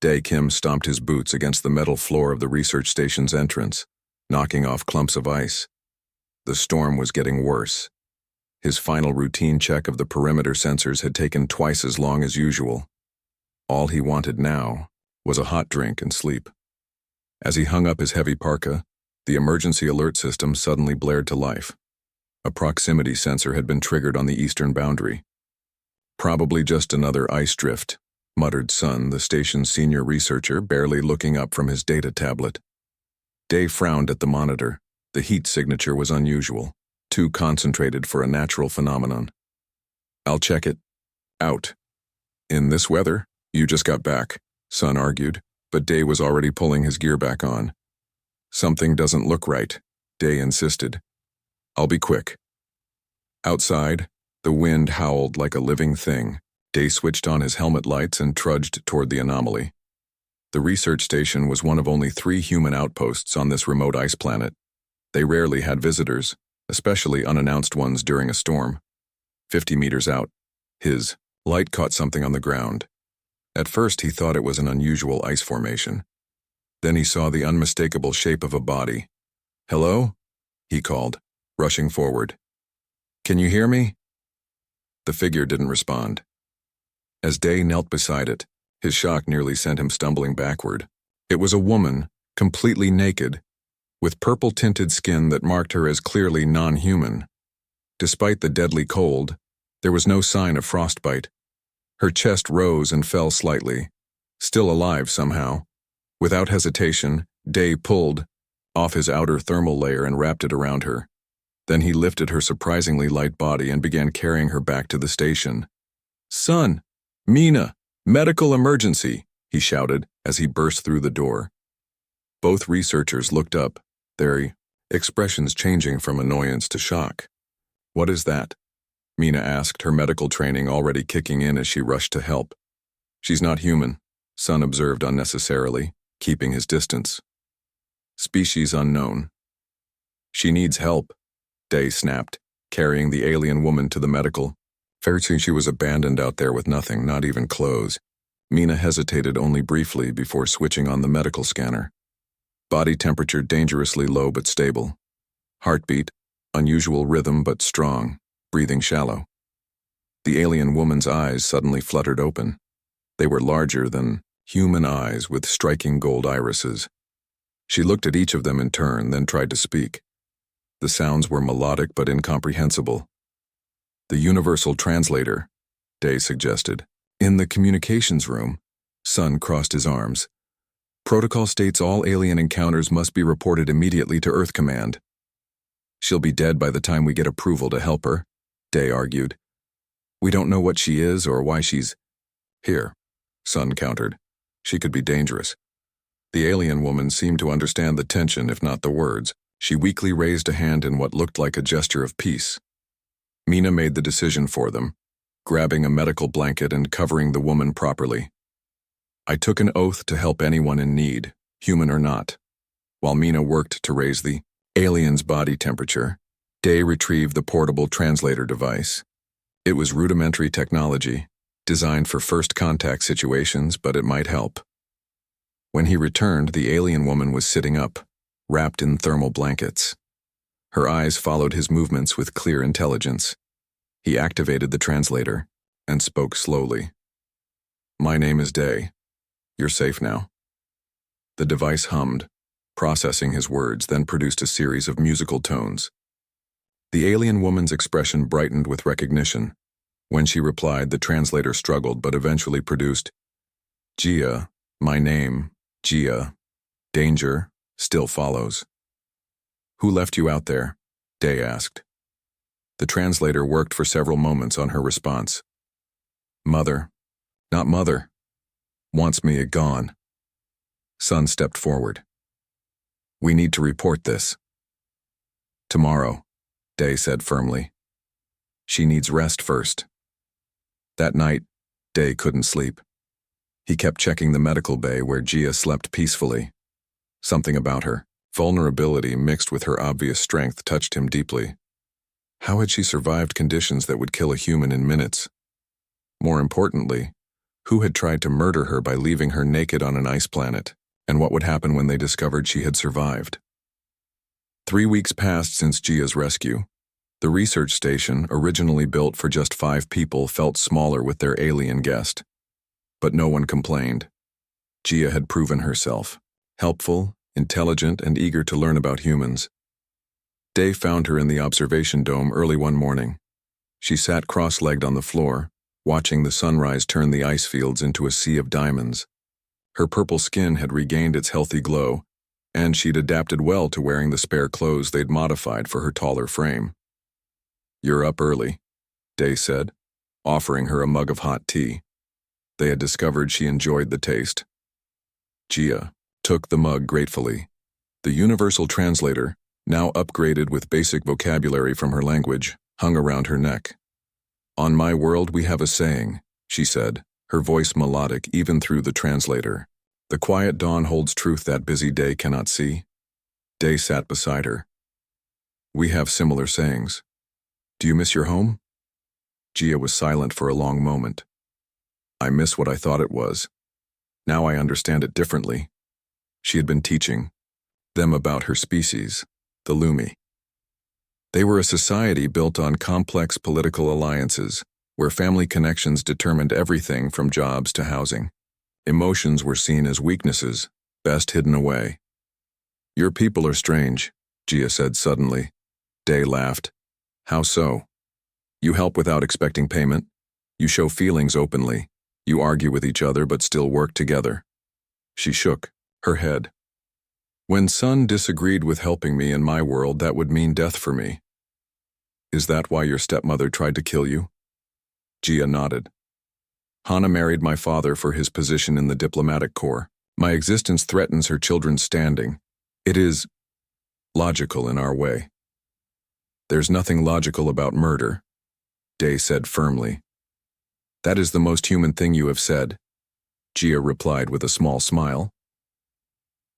Dae Kim stomped his boots against the metal floor of the research station's entrance, knocking off clumps of ice. The storm was getting worse. His final routine check of the perimeter sensors had taken twice as long as usual. All he wanted now was a hot drink and sleep. As he hung up his heavy parka, the emergency alert system suddenly blared to life. A proximity sensor had been triggered on the eastern boundary. "Probably just another ice drift," muttered Sun, the station's senior researcher, barely looking up from his data tablet. Dae frowned at the monitor. The heat signature was unusual, too concentrated for a natural phenomenon. "I'll check it. Out." "In this weather? You just got back," Sun argued, but Dae was already pulling his gear back on. "Something doesn't look right," Dae insisted. "I'll be quick." Outside, the wind howled like a living thing. Dae switched on his helmet lights and trudged toward the anomaly. The research station was one of only 3 human outposts on this remote ice planet. They rarely had visitors, especially unannounced ones during a storm. 50 meters out, his light caught something on the ground. At first he thought it was an unusual ice formation. Then he saw the unmistakable shape of a body. "Hello?" he called, rushing forward. "Can you hear me?" The figure didn't respond. As Dae knelt beside it, his shock nearly sent him stumbling backward. It was a woman, completely naked, with purple-tinted skin that marked her as clearly non-human. Despite the deadly cold, there was no sign of frostbite. Her chest rose and fell slightly, still alive somehow. Without hesitation, Dae pulled off his outer thermal layer and wrapped it around her. Then he lifted her surprisingly light body and began carrying her back to the station. "Sun! Mina! Medical emergency!" he shouted as he burst through the door. Both researchers looked up, their expressions changing from annoyance to shock. "What is that?" Mina asked, her medical training already kicking in as she rushed to help. "She's not human," Sun observed unnecessarily, keeping his distance. "Species unknown." "She needs help," Dae snapped, carrying the alien woman to the medical. Fairly, she was abandoned out there with nothing, not even clothes. Mina hesitated only briefly before switching on the medical scanner. Body temperature dangerously low but stable. Heartbeat, unusual rhythm but strong, breathing shallow. The alien woman's eyes suddenly fluttered open. They were larger than human eyes with striking gold irises. She looked at each of them in turn, then tried to speak. The sounds were melodic but incomprehensible. "The universal translator," Dae suggested. "In the communications room." Sun crossed his arms. "Protocol states all alien encounters must be reported immediately to Earth Command." "She'll be dead by the time we get approval to help her," Dae argued. "We don't know what she is or why she's here," Sun countered. "She could be dangerous." The alien woman seemed to understand the tension, if not the words. She weakly raised a hand in what looked like a gesture of peace. Mina made the decision for them, grabbing a medical blanket and covering the woman properly. "I took an oath to help anyone in need, human or not." While Mina worked to raise the alien's body temperature, Dae retrieved the portable translator device. It was rudimentary technology, designed for first contact situations, but it might help. When he returned, the alien woman was sitting up, wrapped in thermal blankets. Her eyes followed his movements with clear intelligence. He activated the translator and spoke slowly. "My name is Dae. You're safe now." The device hummed, processing his words, then produced a series of musical tones. The alien woman's expression brightened with recognition. When she replied, the translator struggled but eventually produced, "Gia, my name, Gia. Danger still follows." "Who left you out there?" Dae asked. The translator worked for several moments on her response. "Mother. Not mother. Wants me gone." Sun stepped forward. "We need to report this." "Tomorrow," Dae said firmly. "She needs rest first." That night, Dae couldn't sleep. He kept checking the medical bay where Gia slept peacefully. Something about her, vulnerability mixed with her obvious strength, touched him deeply. How had she survived conditions that would kill a human in minutes? More importantly, Who had tried to murder her by leaving her naked on an ice planet? And what would happen when they discovered she had survived? 3 weeks passed since Gia's rescue. The research station, originally built for just 5 people, felt smaller with their alien guest. But no one complained. Gia had proven herself, helpful, intelligent, and eager to learn about humans. Day found her in the observation dome early one morning. She sat cross-legged on the floor, watching the sunrise turn the ice fields into a sea of diamonds. Her purple skin had regained its healthy glow, and she'd adapted well to wearing the spare clothes they'd modified for her taller frame. "You're up early," Day said, offering her a mug of hot tea. They had discovered she enjoyed the taste. Gia took the mug gratefully. The universal translator, now upgraded with basic vocabulary from her language, hung around her neck. "On my world we have a saying," she said, her voice melodic even through the translator. "The quiet dawn holds truth that busy day cannot see." Day sat beside her. "We have similar sayings. Do you miss your home?" Gia was silent for a long moment. "I miss what I thought it was. Now I understand it differently." She had been teaching them about her species, the Lumi. They were a society built on complex political alliances, where family connections determined everything from jobs to housing. Emotions were seen as weaknesses, best hidden away. "Your people are strange," Gia said suddenly. Day laughed. "How so?" "You help without expecting payment. You show feelings openly. You argue with each other but still work together." She shook her head. "When Sun disagreed with helping me in my world, that would mean death for me." "Is that why your stepmother tried to kill you?" Gia nodded. "Hana married my father for his position in the diplomatic corps. My existence threatens her children's standing. It is logical in our way." "There's nothing logical about murder," Day said firmly. "That is the most human thing you have said," Gia replied with a small smile.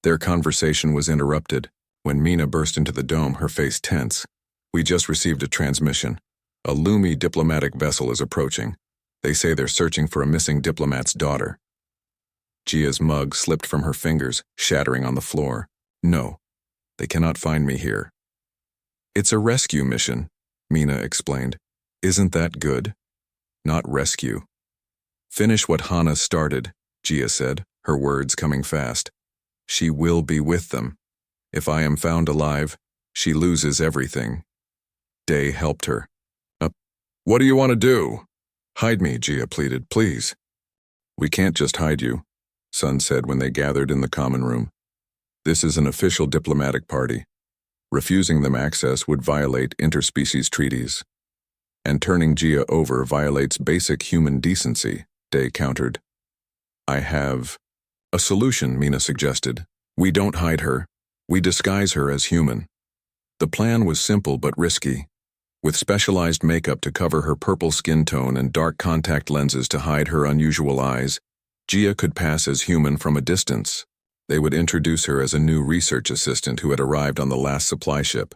Their conversation was interrupted when Mina burst into the dome, her face tense. "We just received a transmission. A Lumi diplomatic vessel is approaching. They say they're searching for a missing diplomat's daughter." Gia's mug slipped from her fingers, shattering on the floor. "No, they cannot find me here." "It's a rescue mission," Mina explained. "Isn't that good?" "Not rescue." "Finish what Hana started," Gia said, her words coming fast. "She will be with them. If I am found alive, she loses everything." Day helped her. "What do you want to do?" "Hide me," Gia pleaded, "please." "We can't just hide you," Sun said when they gathered in the common room. "This is an official diplomatic party. Refusing them access would violate interspecies treaties. And turning Gia over violates basic human decency," Day countered. "I have a solution," Mina suggested. "We don't hide her. We disguise her as human." The plan was simple but risky. With specialized makeup to cover her purple skin tone and dark contact lenses to hide her unusual eyes, Gia could pass as human from a distance. They would introduce her as a new research assistant who had arrived on the last supply ship.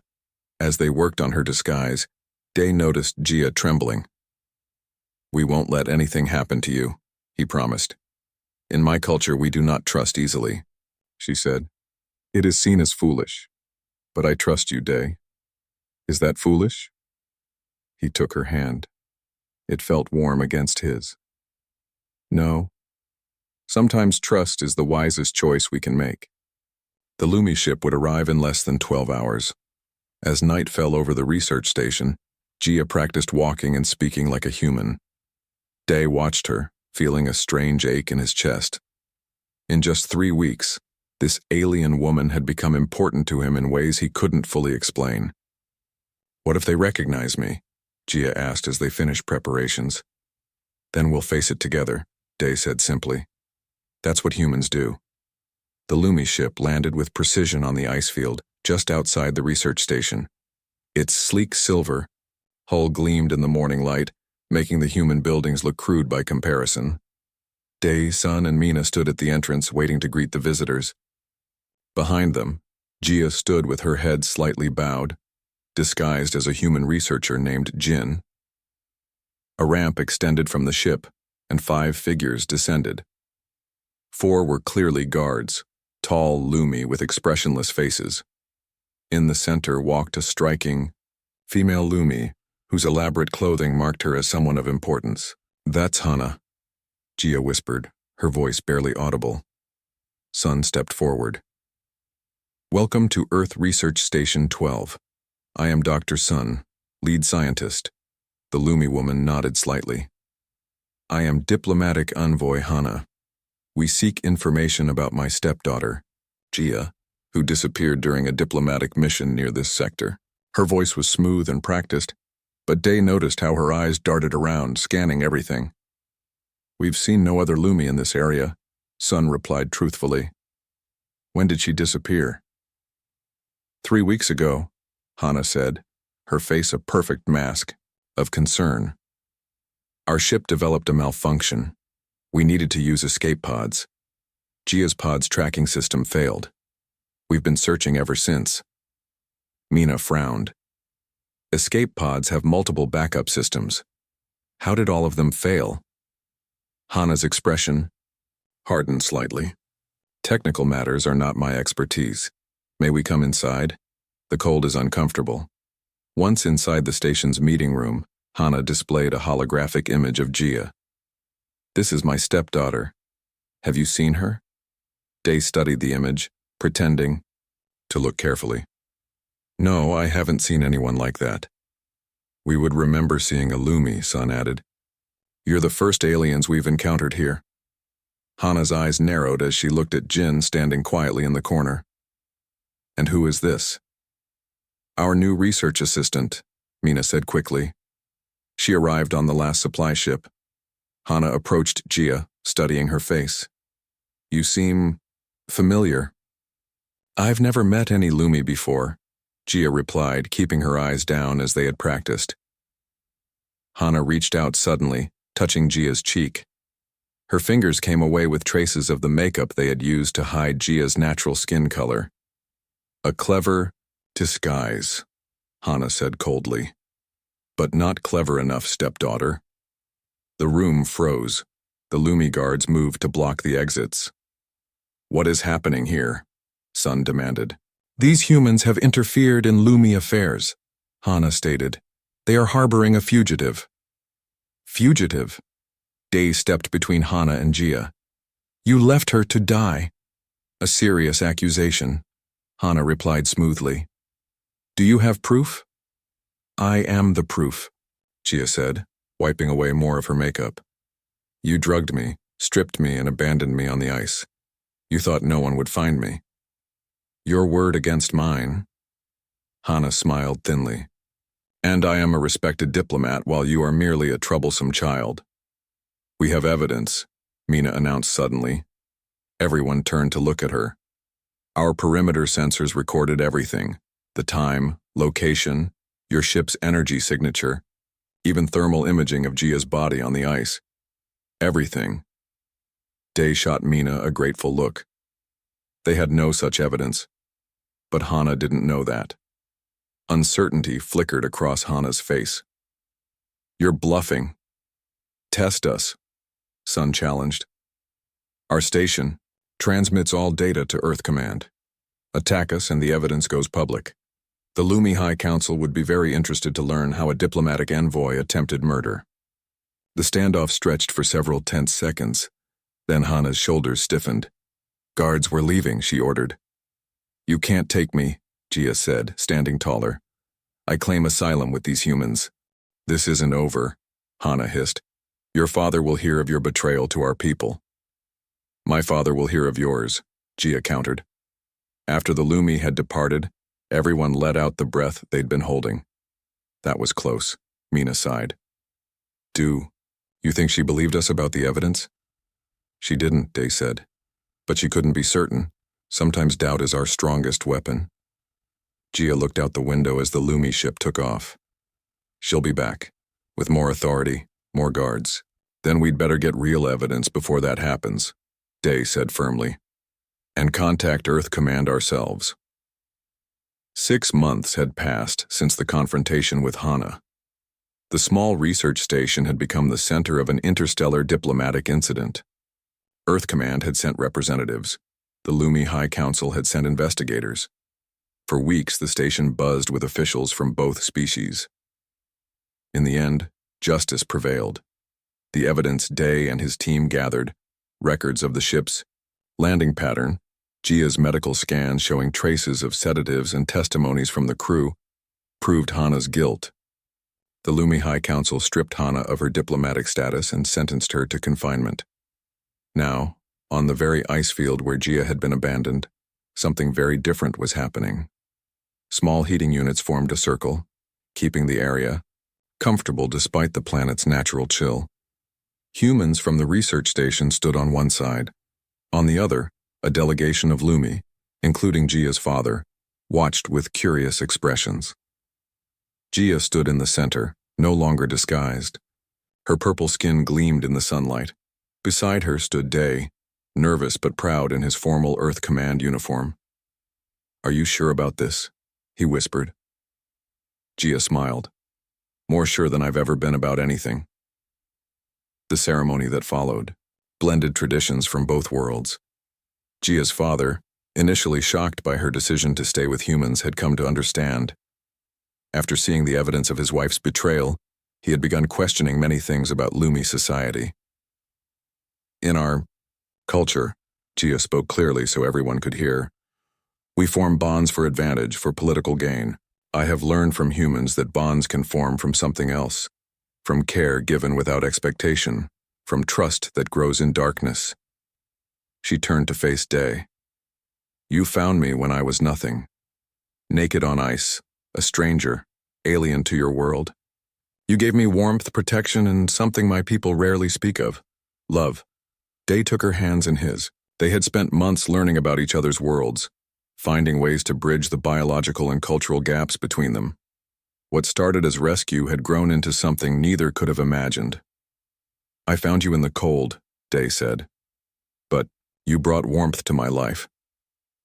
As they worked on her disguise, Day noticed Gia trembling. "We won't let anything happen to you," he promised. "In my culture, we do not trust easily," she said. "It is seen as foolish. But I trust you, Day." "Is that foolish?" He took her hand. It felt warm against his. "No. Sometimes trust is the wisest choice we can make." The Lumi ship would arrive in less than 12 hours. As night fell over the research station, Gia practiced walking and speaking like a human. Day watched her, feeling a strange ache in his chest. In just 3 weeks, this alien woman had become important to him in ways he couldn't fully explain. "What if they recognize me?" Gia asked as they finished preparations. "Then we'll face it together," Day said simply. "That's what humans do." The Lumi ship landed with precision on the ice field, just outside the research station. Its sleek silver hull gleamed in the morning light, making the human buildings look crude by comparison. Day, Sun, and Mina stood at the entrance, waiting to greet the visitors. Behind them, Gia stood with her head slightly bowed, disguised as a human researcher named Jin. A ramp extended from the ship, and 5 figures descended. 4 were clearly guards, tall Lumi with expressionless faces. In the center walked a striking female Lumi, whose elaborate clothing marked her as someone of importance. "That's Hana," Gia whispered, her voice barely audible. Sun stepped forward. "Welcome to Earth Research Station 12. I am Dr. Sun, lead scientist." The Lumi woman nodded slightly. "I am diplomatic envoy Hana. We seek information about my stepdaughter, Gia, who disappeared during a diplomatic mission near this sector." Her voice was smooth and practiced, but Day noticed how her eyes darted around, scanning everything. "We've seen no other Lumi in this area," Sun replied truthfully. "When did she disappear?" 3 weeks ago, Hana said, her face a perfect mask of concern. "Our ship developed a malfunction. We needed to use escape pods. Gia's pod's tracking system failed. We've been searching ever since." Mina frowned. "Escape pods have multiple backup systems. How did all of them fail?" Hana's expression hardened slightly. "Technical matters are not my expertise. May we come inside? The cold is uncomfortable." Once inside the station's meeting room, Hana displayed a holographic image of Gia. "This is my stepdaughter. Have you seen her?" Day studied the image, pretending to look carefully. "No, I haven't seen anyone like that." "We would remember seeing a Lumi," Sun added. "You're the first aliens we've encountered here." Hana's eyes narrowed as she looked at Jin standing quietly in the corner. "And who is this?" "Our new research assistant," Mina said quickly. "She arrived on the last supply ship." Hana approached Gia, studying her face. "You seem familiar." "I've never met any Lumi before," Gia replied, keeping her eyes down as they had practiced. Hana reached out suddenly, touching Gia's cheek. Her fingers came away with traces of the makeup they had used to hide Gia's natural skin color. "A clever disguise," Hana said coldly. "But not clever enough, stepdaughter." The room froze. The Lumi guards moved to block the exits. "What is happening here?" Sun demanded. "These humans have interfered in Lumi affairs," Hana stated. "They are harboring a fugitive." "Fugitive?" Day stepped between Hana and Gia. "You left her to die." "A serious accusation," Hana replied smoothly. "Do you have proof?" "I am the proof," Gia said, wiping away more of her makeup. "You drugged me, stripped me, and abandoned me on the ice. You thought no one would find me. Your word against mine." Hana smiled thinly. "And I am a respected diplomat while you are merely a troublesome child." "We have evidence," Mina announced suddenly. Everyone turned to look at her. "Our perimeter sensors recorded everything: the time, location, your ship's energy signature, even thermal imaging of Gia's body on the ice. Everything." Day shot Mina a grateful look. They had no such evidence. But Hana didn't know that. Uncertainty flickered across Hana's face. "You're bluffing." "Test us," Sun challenged. "Our station transmits all data to Earth Command. Attack us and the evidence goes public. The Lumi High Council would be very interested to learn how a diplomatic envoy attempted murder." The standoff stretched for several tense seconds. Then Hana's shoulders stiffened. "Guards, we're leaving," she ordered. "You can't take me," Gia said, standing taller. "I claim asylum with these humans." "This isn't over," Hana hissed. "Your father will hear of your betrayal to our people." "My father will hear of yours," Gia countered. After the Lumi had departed, everyone let out the breath they'd been holding. "That was close," Mina sighed. "Do you think she believed us about the evidence?" "She didn't," Day said. "But she couldn't be certain. Sometimes doubt is our strongest weapon." Gia looked out the window as the Lumi ship took off. "She'll be back, with more authority, more guards. Then we'd better get real evidence before that happens," Day said firmly. "And contact Earth Command ourselves." 6 months had passed since the confrontation with Hana. The small research station had become the center of an interstellar diplomatic incident. Earth Command had sent representatives. The Lumi High Council had sent investigators. For weeks, the station buzzed with officials from both species. In the end, justice prevailed. The evidence Day and his team gathered, records of the ship's landing pattern, Gia's medical scans showing traces of sedatives and testimonies from the crew, proved Hana's guilt. The Lumi High Council stripped Hana of her diplomatic status and sentenced her to confinement. Now, on the very ice field where Gia had been abandoned, something very different was happening. Small heating units formed a circle, keeping the area comfortable despite the planet's natural chill. Humans from the research station stood on one side. On the other, a delegation of Lumi, including Gia's father, watched with curious expressions. Gia stood in the center, no longer disguised. Her purple skin gleamed in the sunlight. Beside her stood Day, nervous but proud in his formal Earth Command uniform. "Are you sure about this?" he whispered. Gia smiled. "More sure than I've ever been about anything." The ceremony that followed blended traditions from both worlds. Gia's father, initially shocked by her decision to stay with humans, had come to understand. After seeing the evidence of his wife's betrayal, he had begun questioning many things about Lumi society. "In our culture," Gia spoke clearly so everyone could hear, "we form bonds for advantage, for political gain. I have learned from humans that bonds can form from something else, from care given without expectation, from trust that grows in darkness." She turned to face Day. "You found me when I was nothing. Naked on ice, a stranger, alien to your world. You gave me warmth, protection, and something my people rarely speak of, love." Day took her hands in his. They had spent months learning about each other's worlds, finding ways to bridge the biological and cultural gaps between them. What started as rescue had grown into something neither could have imagined. "I found you in the cold," Day said. "But you brought warmth to my life.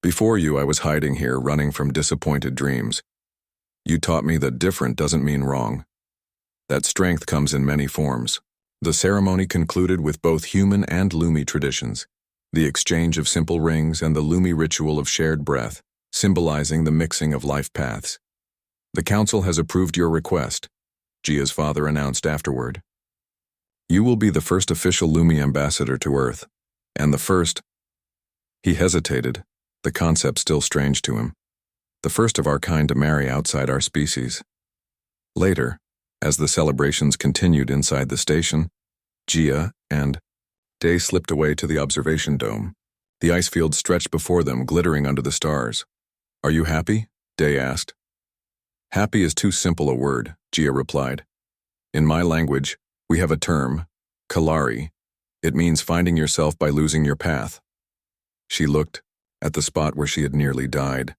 Before you, I was hiding here, running from disappointed dreams. You taught me that different doesn't mean wrong. That strength comes in many forms." The ceremony concluded with both human and Lumi traditions, the exchange of simple rings and the Lumi ritual of shared breath, symbolizing the mixing of life paths. "The council has approved your request," Gia's father announced afterward. "You will be the first official Lumi ambassador to Earth, and the first—" He hesitated, the concept still strange to him. "The first of our kind to marry outside our species." Later, as the celebrations continued inside the station, Gia and Day slipped away to the observation dome. The ice field stretched before them, glittering under the stars. "Are you happy?" Day asked. "Happy is too simple a word," Gia replied. "In my language, we have a term, Kalari. It means finding yourself by losing your path." She looked at the spot where she had nearly died.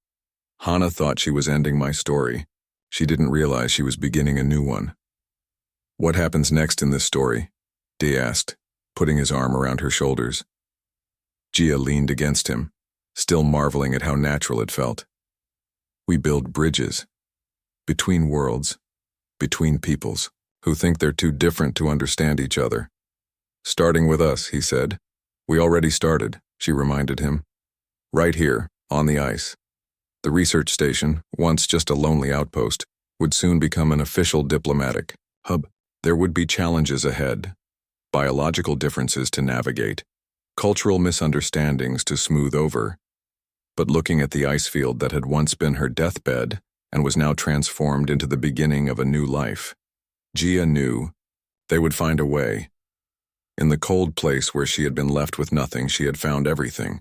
"Hana thought she was ending my story. She didn't realize she was beginning a new one." "What happens next in this story?" Day asked, putting his arm around her shoulders. Gia leaned against him, still marveling at how natural it felt. "We build bridges. Between worlds, between peoples, who think they're too different to understand each other. Starting with us," he said. "We already started," she reminded him. "Right here, on the ice. The research station, once just a lonely outpost, would soon become an official diplomatic hub. There would be challenges ahead, biological differences to navigate, cultural misunderstandings to smooth over. But looking at the ice field that had once been her deathbed and was now transformed into the beginning of a new life, Gia knew they would find a way. In the cold place where she had been left with nothing, she had found everything: